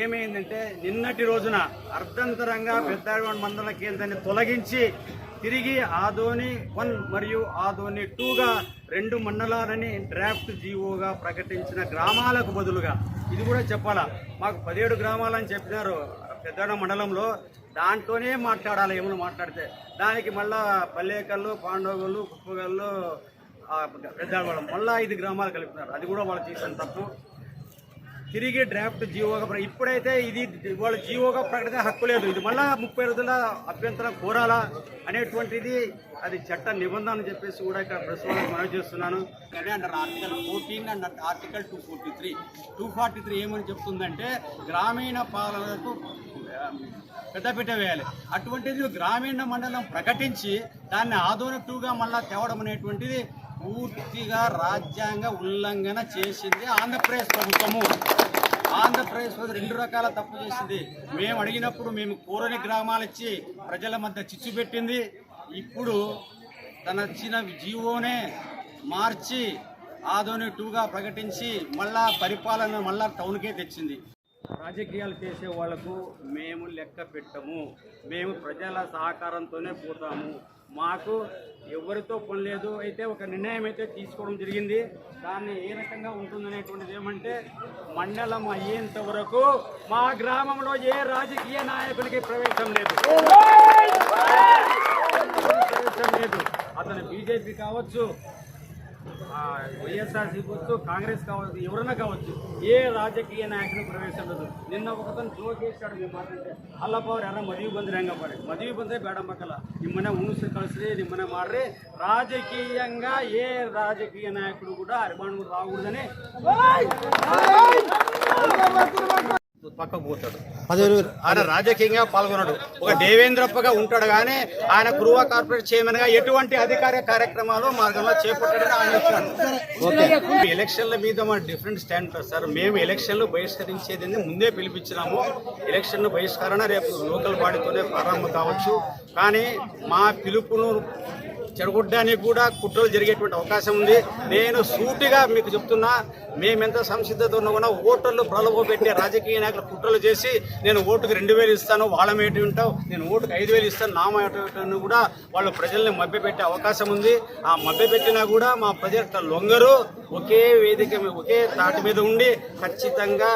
ఏమైందంటే నిన్నటి రోజున అర్ధంతరంగా పెద్దాడవాడ మండల కేంద్రాన్ని తొలగించి తిరిగి ఆదోని 1 మరియు ఆదోని 2గా 2 మండలాలని డ్రాఫ్ట్ జీవోగా ప్రకటించిన గ్రామాలకు బదులుగా ఇది కూడా చెప్పాలా, మాకు 17 గ్రామాలని చెప్పినారు పెద్దాడ మండలంలో, దాంట్లోనే మాట్లాడాలి. ఏమైనా మాట్లాడితే దానికి మళ్ళా పల్లేకల్లు, పాండవగల్లు, కుప్పగల్లు, పెద్దాడవాడ మళ్ళీ 5 గ్రామాలు కలిపినారు. అది కూడా వాళ్ళు చేసిన తప్పు. తిరిగి డ్రాఫ్ట్ జీవోగా ఇప్పుడైతే ఇది వాళ్ళ జీవోగా ప్రకటన హక్కు లేదు. ఇది మళ్ళా 30 రోజుల అభ్యంతరం కోరాలా అనేటువంటిది అది చట్ట నిబంధన అని చెప్పేసి కూడా ఇక్కడ ప్రెస్ వాళ్ళకి మనవి చేస్తున్నాను. అండర్ ఆర్టికల్ 14 అండ్ ఆర్టికల్ 243 ఏమని చెప్తుందంటే గ్రామీణ పాలనకు పెద్దపీట వేయాలి. అటువంటిది గ్రామీణ మండలం ప్రకటించి దాన్ని ఆదోని 2గా మళ్ళా తేవడం అనేటువంటిది పూర్తిగా రాజ్యాంగ ఉల్లంఘన చేసింది ఆంధ్రప్రదేశ్ ప్రభుత్వము. ఆంధ్రప్రదేశ్ ప్రభుత్వం 2 రకాల తప్పు చేసింది. మేము అడిగినప్పుడు మేము కోరని గ్రామాలు ఇచ్చి ప్రజల మధ్య చిచ్చు పెట్టింది. ఇప్పుడు తన ఇచ్చిన జీవోనే మార్చి ఆదోని 2గా ప్రకటించి మళ్ళా పరిపాలన మళ్ళా టౌన్కే తెచ్చింది. రాజకీయాలు చేసే వాళ్లకు మేము లెక్క పెట్టము. మేము ప్రజల సహకారంతోనే పోతాము. మాకు ఎవరితో పని లేదు. అయితే ఒక నిర్ణయం అయితే తీసుకోవడం జరిగింది. దాన్ని ఏ రకంగా ఉంటుందనేటువంటిది ఏమంటే మండలం అయ్యేంత వరకు మా గ్రామంలో ఏ రాజకీయ నాయకుడికి ప్రవేశం లేదు. అతను బీజేపీ కావచ్చు, వైఎస్ఆర్సీ కావచ్చు, కాంగ్రెస్ కావచ్చు, ఎవరైనా కావచ్చు, ఏ రాజకీయ నాయకుడు ప్రవేశం లేదు. నిన్న ఒకతను జోక్ చేశాడు. మేము మాట్లాడితే ಅಲ್ಲಪ್ಪ ಯಾರ ಮದುವೆ ಬಂದ್ರೆ ಹೆಂಗಪ್ಪ ಮದುವೆ ಬಂದ್ರೆ ಬೇಡ ಮಕ್ಕಳ ನಿಮ್ಮನೆ ಉಣಿಸಿ ಕಳಿಸ್ರಿ, ನಿಮ್ಮನೆ ಮಾಡ್ರಿ. రాజకీయంగా ఏ రాజకీయ నాయకుడు కూడా అరిమాను రాకూడదని పక్కకు పోతాడు. ఆయన రాజకీయంగా పాల్గొన్నాడు. ఒక దేవేంద్రప్పగా ఉంటాడు కానీ ఆయన కురువా కార్పొరేట్ చైర్మన్ గా ఎటువంటి అధికార కార్యక్రమాలు మార్గంలో చేపట్టాడని ఆయన ఇచ్చాడు. ఎలక్షన్ల మీద మన డిఫరెంట్ స్టాండ్ ఉంటుంది సార్. మేము ఎలక్షన్లు బహిష్కరించేది ముందే పిలిపించినాము. ఎలక్షన్లు బహిష్కరణ రేపు లోకల్ బాడీతోనే ప్రారంభం కావచ్చు. కానీ మా పిలుపును చెడగొట్టడానికి కూడా కుట్రలు జరిగేటువంటి అవకాశం ఉంది. నేను సూటిగా మీకు చెప్తున్నా, మేమెంత సంసిద్ధత ఉన్నా కూడా ఓటర్లు ప్రలోభపెట్టే రాజకీయ నాయకులు కుట్రలు చేసి నేను ఓటుకు 2000 ఇస్తాను, వాళ్ళ మేటి ఉంటావు, నేను ఓటుకు 5000 ఇస్తాను, నా మేటను కూడా వాళ్ళు ప్రజల్ని మభ్యపెట్టే అవకాశం ఉంది. ఆ మభ్యపెట్టినా కూడా మా ప్రజలు లొంగరు. ఒకే వేదిక ఒకే తాటి మీద ఉండి ఖచ్చితంగా